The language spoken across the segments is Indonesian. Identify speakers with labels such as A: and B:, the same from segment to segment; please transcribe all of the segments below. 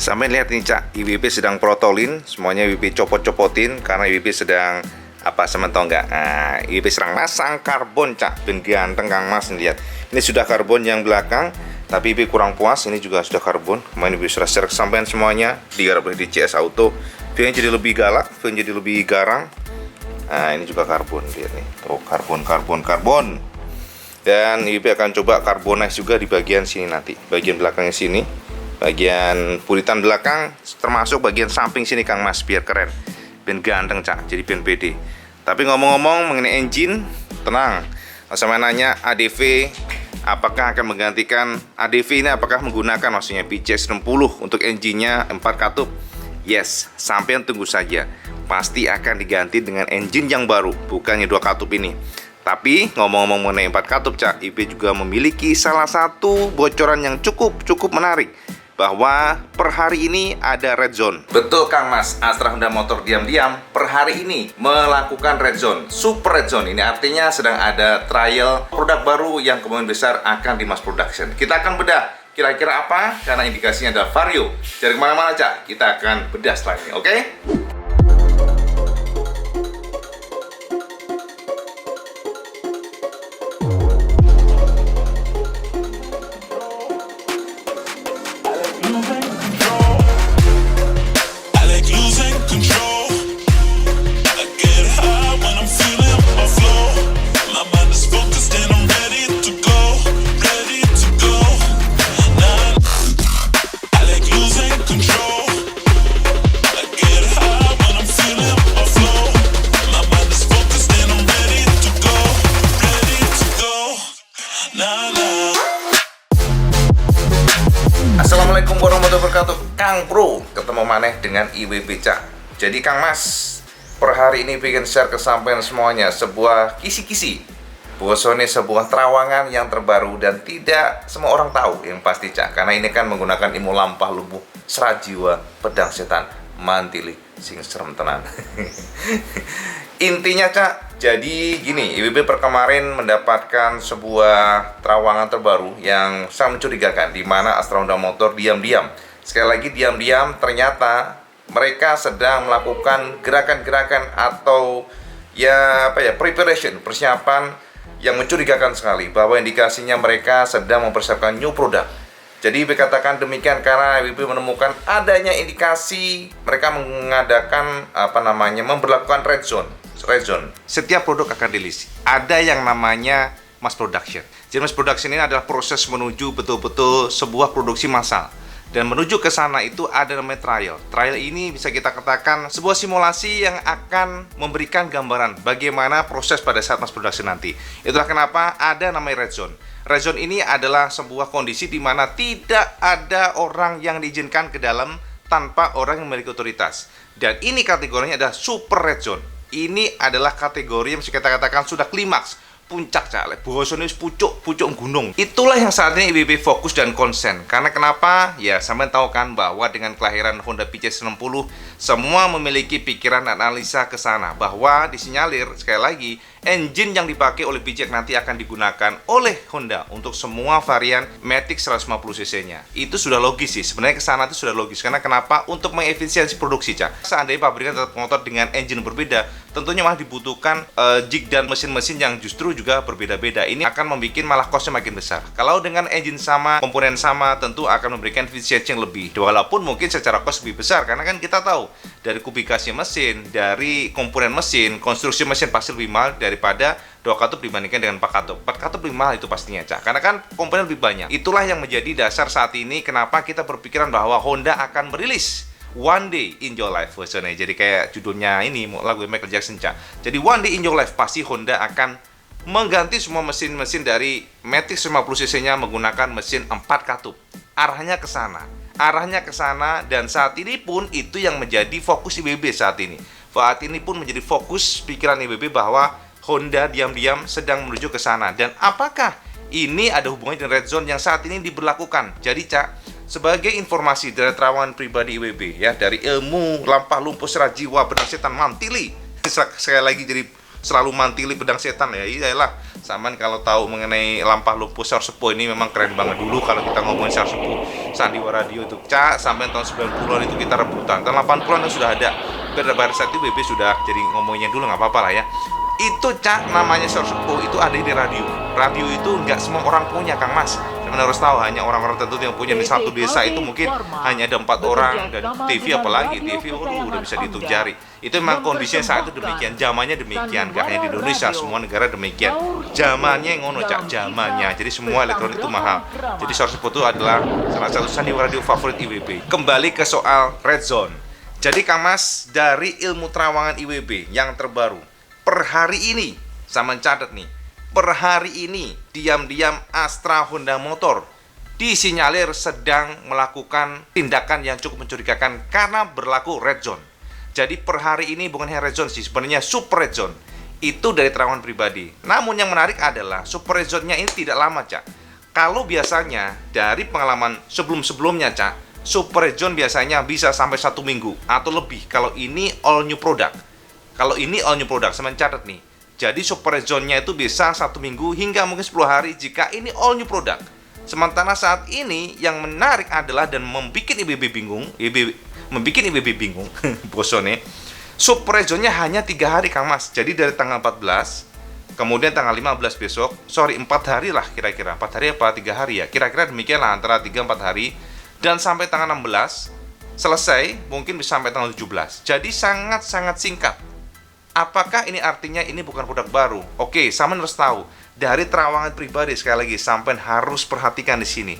A: Sampai lihat nih Cak, IWB sedang protolin, semuanya IWB copot-copotin karena IWB sedang apa sama tau nggak? Nah, IWB sedang masang karbon Cak, ben ganteng Kang Mas. Lihat, ini sudah karbon yang belakang, tapi IWB kurang puas, ini juga sudah karbon. Kemarin IWB sudah share kesampaian semuanya, digarap oleh DCS Auto. View jadi lebih galak, view jadi lebih garang. Nah, ini juga karbon, lihat nih. Oh, karbon. Dan IWB akan coba carbonize juga di bagian sini nanti, bagian belakangnya sini. Bagian puritan belakang termasuk bagian samping sini Kang Mas, biar keren, biar ganteng Cak, jadi biar pede. Tapi ngomong-ngomong mengenai engine, tenang, sama nanya ADV apakah akan menggantikan ADV ini, apakah menggunakan maksudnya PCX60 untuk engine-nya 4 katup. Yes, sampean tunggu saja, pasti akan diganti dengan engine yang baru, bukannya 2 katup ini. Tapi ngomong-ngomong mengenai 4 katup Cak, IP juga memiliki salah satu bocoran yang cukup menarik, bahwa per hari ini ada red zone. Betul Kang Mas, Astra Honda Motor diam-diam per hari ini melakukan red zone, super red zone. Ini artinya sedang ada trial produk baru yang kemungkinan besar akan di mass production. Kita akan bedah kira-kira apa, karena indikasinya ada Vario. Jadi kemana-mana Cak, kita akan bedah setelah ini, oke? Assalamualaikum warahmatullahi wabarakatuh, Kang Bro, ketemu maneh dengan IWB Cak. Jadi Kang Mas, per hari ini bikin share kesampaian semuanya sebuah kisi-kisi, bosone sebuah terawangan yang terbaru dan tidak semua orang tahu yang pasti Cak, karena ini kan menggunakan ilmu lampah lubuh serajiwa pedang setan mantili sing serem tenan. Intinya Cak, jadi gini, IWB per kemarin mendapatkan sebuah terawangan terbaru yang sangat mencurigakan, di mana Astra Honda Motor diam-diam, sekali lagi diam-diam, ternyata mereka sedang melakukan gerakan-gerakan atau preparation, persiapan yang mencurigakan sekali, bahwa indikasinya mereka sedang mempersiapkan new product. Jadi IWB katakan demikian karena IWB menemukan adanya indikasi mereka mengadakan memberlakukan red zone. Setiap produk akan rilis, ada yang namanya mass production. Jadi mass production ini adalah proses menuju betul-betul sebuah produksi massal. Dan menuju ke sana itu ada namanya trial. Trial ini bisa kita katakan sebuah simulasi yang akan memberikan gambaran bagaimana proses pada saat mass production nanti. Itulah kenapa ada namanya red zone. Red zone ini adalah sebuah kondisi di mana tidak ada orang yang diizinkan ke dalam tanpa orang yang memiliki otoritas. Dan ini kategorinya adalah super red zone. Ini adalah kategori yang bisa kita katakan sudah klimaks, puncak Cak, bosone pucuk gunung. Itulah yang saat ini IWB fokus dan konsen. Karena kenapa? Ya sampai tahu kan bahwa dengan kelahiran Honda PCX60 semua memiliki pikiran analisa ke sana, bahwa disinyalir sekali lagi engine yang dipakai oleh PCX nanti akan digunakan oleh Honda untuk semua varian Matic 150cc-nya. Itu sudah logis sih, sebenarnya ke sana itu sudah logis. Karena kenapa? Untuk mengefisiensi produksi Cak. Seandainya pabrikan tetap motor dengan engine berbeda, tentunya malah dibutuhkan jig dan mesin-mesin yang justru juga berbeda-beda. Ini akan membuat malah cost-nya makin besar. Kalau dengan engine sama, komponen sama, tentu akan memberikan efisiensi yang lebih. Walaupun mungkin secara cost lebih besar, karena kan kita tahu dari kubikasi mesin, dari komponen mesin, konstruksi mesin pasti lebih mahal daripada 2 katup dibandingkan dengan 4 katup. 4 katup lebih mahal itu pastinya Cak, karena kan komponen lebih banyak. Itulah yang menjadi dasar saat ini kenapa kita berpikiran bahwa Honda akan merilis One Day in Your Life versionnya. Jadi kayak judulnya ini lagu Michael Jackson Cak. Jadi One Day in Your Life pasti Honda akan mengganti semua mesin-mesin dari Matic 150cc-nya menggunakan mesin 4 katup. Arahnya ke sana, dan saat ini pun itu yang menjadi fokus IWB saat ini. Saat ini pun menjadi fokus pikiran IWB bahwa Honda diam-diam sedang menuju ke sana. Dan apakah ini ada hubungannya dengan red zone yang saat ini diberlakukan? Jadi Cak, sebagai informasi dari terawangan pribadi IWB ya, dari ilmu lampah lumpuh serajiwa pedang setan mantili, sekali lagi jadi selalu mantili pedang setan ya, iyalah Saman kalau tahu mengenai Lampah Lumpuh Sar Sepuh ini memang keren banget. Dulu kalau kita ngomongin Sar Sepuh Sandiwara Radio itu Cak, sampai tahun 90-an itu kita rebutan. Tahun 80-an itu sudah ada. Pada saat itu BB sudah jadi ngomongnya dulu, nggak apa-apa lah ya. Itu Cak, namanya Sar Sepuh itu ada di radio. Radio itu nggak semua orang punya Kang Mas. Saya harus tahu, hanya orang-orang tertentu yang punya. Di satu desa itu mungkin hanya ada 4 orang, dan TV apalagi TV udah bisa dihitung jari. Itu memang kondisinya saat itu demikian, zamannya demikian, gak hanya di Indonesia, semua negara demikian. Zamannya ngono Cak, zamannya. Jadi semua elektronik itu mahal. Jadi Sar Sepuh itu adalah salah satu sandiwara radio favorit IWB. Kembali ke soal Red Zone. Jadi Kang Mas, dari ilmu terawangan IWB yang terbaru, per hari ini, sama catat nih, per hari ini diam-diam Astra Honda Motor disinyalir sedang melakukan tindakan yang cukup mencurigakan karena berlaku red zone. Jadi per hari ini bukan hanya red zone sih, sebenarnya super red zone. Itu dari terawangan pribadi. Namun yang menarik adalah super red zone-nya ini tidak lama, Cak. Kalau biasanya dari pengalaman sebelum-sebelumnya, Cak, super red zone biasanya bisa sampai 1 minggu atau lebih. Kalau ini all new product. Kalau ini all new product, saya mencatat nih. Jadi super red zone-nya itu bisa 1 minggu hingga mungkin 10 hari jika ini all new product. Sementara saat ini yang menarik adalah dan membuat IBB bingung, bosone. Super red zone-nya hanya 3 hari Kang Mas. Jadi dari tanggal 14, kemudian tanggal 15 besok, 4 hari lah kira-kira. 4 hari apa 3 hari ya? Kira-kira demikian lah, antara 3-4 hari. Dan sampai tanggal 16 selesai, mungkin bisa sampai tanggal 17. Jadi sangat-sangat singkat. Apakah ini artinya ini bukan produk baru? Oke, Saman harus tahu. Dari terawangan pribadi, sekali lagi, Sampai harus perhatikan di sini.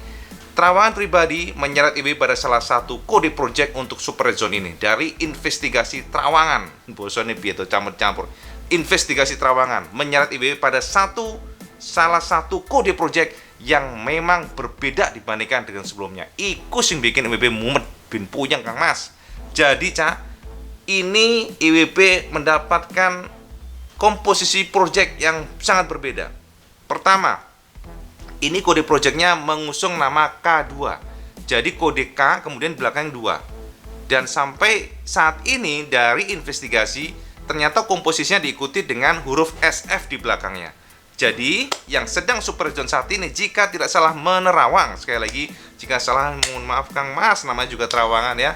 A: Terawangan pribadi menyeret IBB pada salah satu kode project untuk super red zone ini. Dari investigasi terawangan. Bosone piye to campur-campur. Investigasi terawangan menyeret IBB pada salah satu kode project yang memang berbeda dibandingkan dengan sebelumnya. Iku sing bikin IBB mumet bin puyeng Kang Mas. Jadi, Cak, ini IWB mendapatkan komposisi project yang sangat berbeda. Pertama, ini kode projectnya mengusung nama K2. Jadi kode K kemudian belakang 2. Dan sampai saat ini dari investigasi ternyata komposisinya diikuti dengan huruf SF di belakangnya. Jadi yang sedang super zone saat ini, jika tidak salah menerawang, sekali lagi jika salah mohon maaf Kang Mas, namanya juga terawangan ya.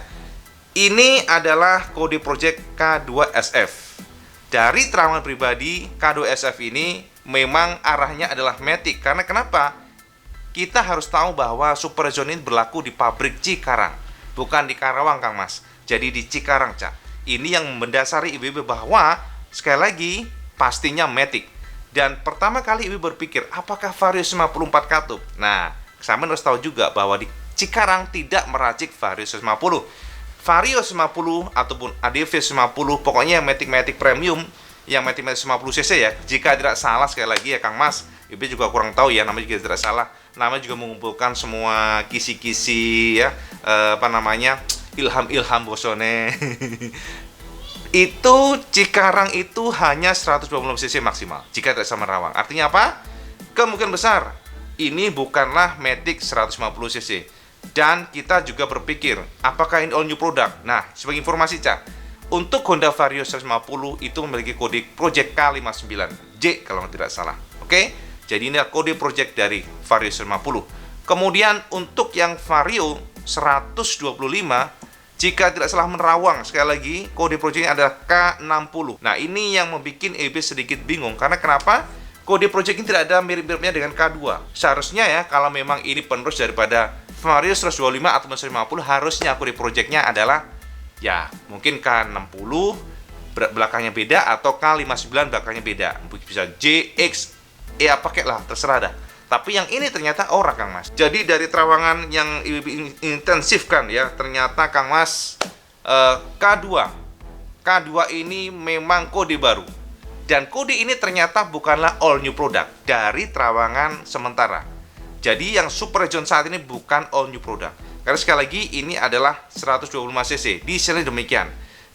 A: Ini adalah kode project K2SF. Dari terawangan pribadi, K2SF ini memang arahnya adalah Matic. Karena kenapa? Kita harus tahu bahwa super zone ini berlaku di pabrik Cikarang, bukan di Karawang Kang Mas. Jadi di Cikarang, Cak. Ini yang mendasari IBB bahwa sekali lagi pastinya Matic. Dan pertama kali IBB berpikir, apakah Vario 54 katup? Nah, saya harus tahu juga bahwa di Cikarang tidak meracik Vario 50. Vario 50 ataupun ADV 50, pokoknya yang Matic premium, yang Matic 50cc ya. Jika tidak salah sekali lagi ya Kang Mas, IB juga kurang tahu ya, namanya juga tidak salah. Namanya juga mengumpulkan semua kisi-kisi ya, ilham-ilham bosone. Itu Cikarang itu hanya 120cc maksimal jika tidak sama Rawang. Artinya apa? Kemungkinan besar ini bukanlah Matic 150cc. Dan kita juga berpikir, apakah ini all new product? Nah, sebagai informasi, Cak, untuk Honda Vario 150 itu memiliki kode project K59J kalau tidak salah. Oke? Jadi ini adalah kode project dari Vario 150. Kemudian untuk yang Vario 125, jika tidak salah menerawang, sekali lagi kode projectnya adalah K60. Nah, ini yang membuat EB sedikit bingung. Karena kenapa? Kode project ini tidak ada mirip-miripnya dengan K2. Seharusnya ya, kalau memang ini penerus daripada Vario 125 atau 150, harusnya kode projectnya adalah ya mungkin K60 belakangnya beda, atau K59 belakangnya beda. Bisa J, X, ya pakai lah, terserah dah. Tapi yang ini ternyata orang Kang Mas. Jadi dari terawangan yang intensifkan ya, ternyata Kang Mas K2 ini memang kode baru. Dan kode ini ternyata bukanlah all new product dari terawangan sementara. Jadi yang super region saat ini bukan all new product. Karena sekali lagi ini adalah 125cc. Disinyalir demikian.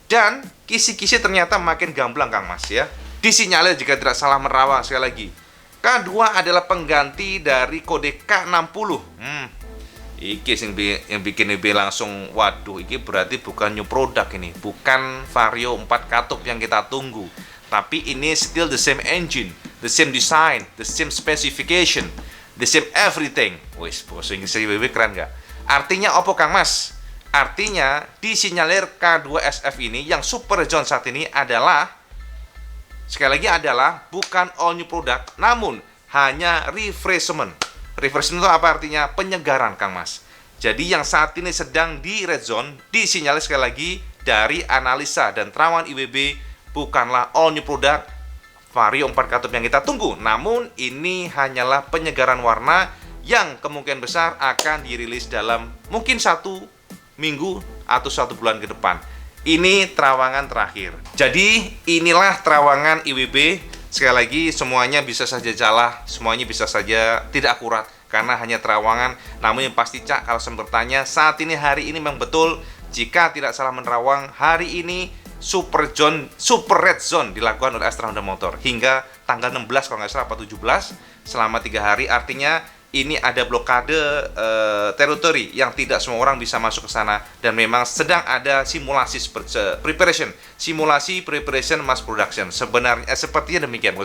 A: Dan kisi-kisi ternyata makin gamblang Kang Mas ya. Disinyalir jika tidak salah merawang sekali lagi. K2 adalah pengganti dari kode K60. Iki yang bikin IB langsung, waduh, ini berarti bukan new product ini. Bukan Vario 4 katup yang kita tunggu. Tapi ini still the same engine. the same design, the same specification, the same everything. Wis, bahasa Inggris IWB keren nggak? Artinya apa Kang Mas? Artinya disinyalir K2SF ini yang Super Zone saat ini adalah, sekali lagi adalah bukan all new product, namun hanya refreshment. Refreshment itu apa artinya? Penyegaran Kang Mas. Jadi yang saat ini sedang di red zone disinyalir sekali lagi dari analisa dan terawan IWB bukanlah all new product Vario 4 katup yang kita tunggu, namun ini hanyalah penyegaran warna yang kemungkinan besar akan dirilis dalam mungkin 1 minggu atau 1 bulan ke depan. Ini terawangan terakhir. Jadi inilah terawangan IWB. Sekali lagi semuanya bisa saja salah, semuanya bisa saja tidak akurat karena hanya terawangan. Namun yang pasti Cak, kalau saya bertanya saat ini hari ini memang betul, jika tidak salah menerawang hari ini Super Red Zone dilakukan oleh Astra Honda Motor hingga tanggal 16 kalau nggak salah apa 17 selama 3 hari. Artinya ini ada blokade teritori yang tidak semua orang bisa masuk ke sana dan memang sedang ada simulasi preparation mass production. Sebenarnya sepertinya demikian,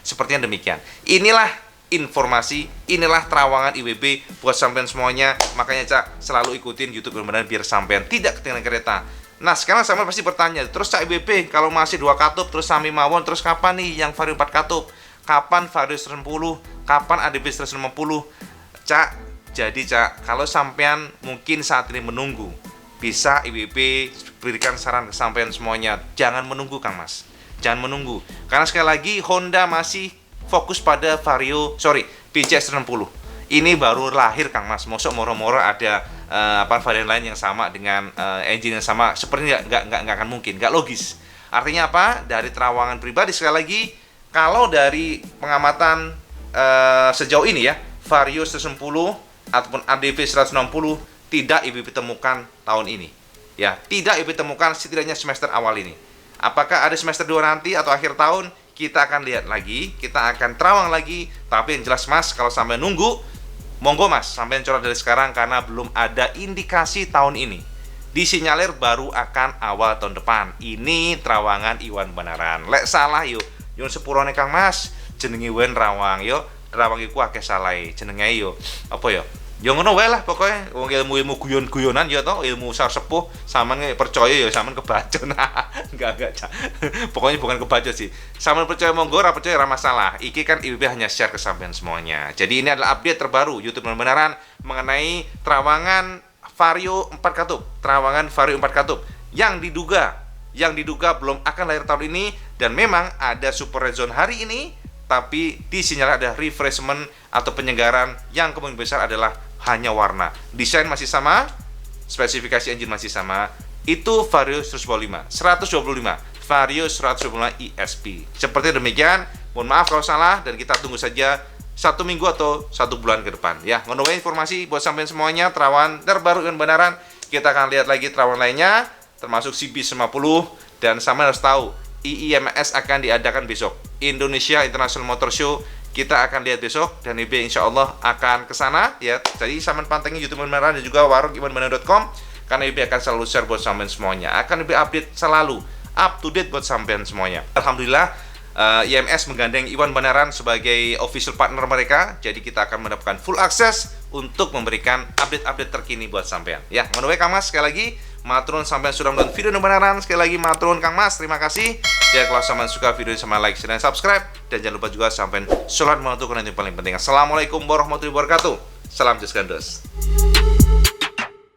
A: sepertinya demikian. Inilah informasi, inilah terawangan IWB buat sampean semuanya. Makanya Cak, selalu ikutin YouTube benar-benar biar sampean tidak ketinggalan kereta. Nah, sekarang sampean pasti bertanya, terus Cak IWB kalau masih 2 katup terus sami mawon, terus kapan nih yang Vario 4 katup? Kapan Vario 110? Kapan ADB 150? Cak, jadi Cak, kalau sampean mungkin saat ini menunggu, bisa IWB berikan saran ke sampean semuanya, jangan menunggu Kang Mas. Jangan menunggu. Karena sekali lagi Honda masih fokus pada PCX 160. Ini baru lahir Kang Mas. Mosok moro-moro ada varian lain yang sama dengan engine yang sama, sepertinya nggak akan mungkin, nggak logis. Artinya apa? Dari terawangan pribadi sekali lagi, kalau dari pengamatan sejauh ini ya, Vario 110 ataupun ADV 160 tidak IWB temukan tahun ini. Ya, tidak IWB temukan setidaknya semester awal ini. Apakah ada semester 2 nanti atau akhir tahun? Kita akan lihat lagi, kita akan terawang lagi. Tapi yang jelas Mas, kalau sampai nunggu, monggo Mas, sampai coret dari sekarang karena belum ada indikasi tahun ini. Disinyalir baru akan awal tahun depan. Ini terawangan Iwan Benaran. Lek salah yuk, yun sepurone Kang Mas, jenenge wen rawang yo, rawang iku akeh salahe, jenenge yo apa yo? Ya ngono wae lah pokoknya wong ilmu guyon-guyonan ya toh, ilmu sar sepuh sampean percaya ya sampean kebaca. Nah, enggak. Pokoknya bukan kebaca sih. Sampean percaya monggo, ora percaya ora masalah. Iki kan IWB hanya share ke sampean semuanya. Jadi ini adalah update terbaru YouTube Benaran mengenai terawangan Vario 4 katup, terawangan Vario 4 katup yang diduga belum akan lahir tahun ini dan memang ada Super Red Zone hari ini, tapi disinyalir ada refreshment atau penyegaran yang kemungkinan besar adalah hanya warna. Desain masih sama, spesifikasi engine masih sama. Itu Vario 125 Vario 125 ESP. Seperti demikian. Mohon maaf kalau salah dan kita tunggu saja 1 minggu atau 1 bulan ke depan. Ya, ngono wae informasi buat sampean semuanya, terawan terbaru Iwan Benaran. Kita akan lihat lagi terawan lainnya, termasuk CB50 dan sampean harus tahu IIMS akan diadakan besok. Indonesia International Motor Show kita akan lihat besok dan IB insya Allah akan ke sana ya. Jadi sampean pantengin YouTube Benaran dan juga warung iwanbenaran.com karena IB akan selalu share buat sampean semuanya. Akan IB update selalu up to date buat sampean semuanya. Alhamdulillah IMS menggandeng Iwan Benaran sebagai official partner mereka. Jadi kita akan mendapatkan full access untuk memberikan update-update terkini buat sampean. Ya, ngono wae Kang Mas, sekali lagi matur nuwun sampean sudah menonton video Benaran. Sekali lagi matur nuwun Kang Mas, terima kasih. Dan kalau sampean suka video ini sama like, share, dan subscribe. Dan jangan lupa juga sampean sholat menentukan yang paling penting. Assalamualaikum warahmatullahi wabarakatuh. Salam Just Gandos.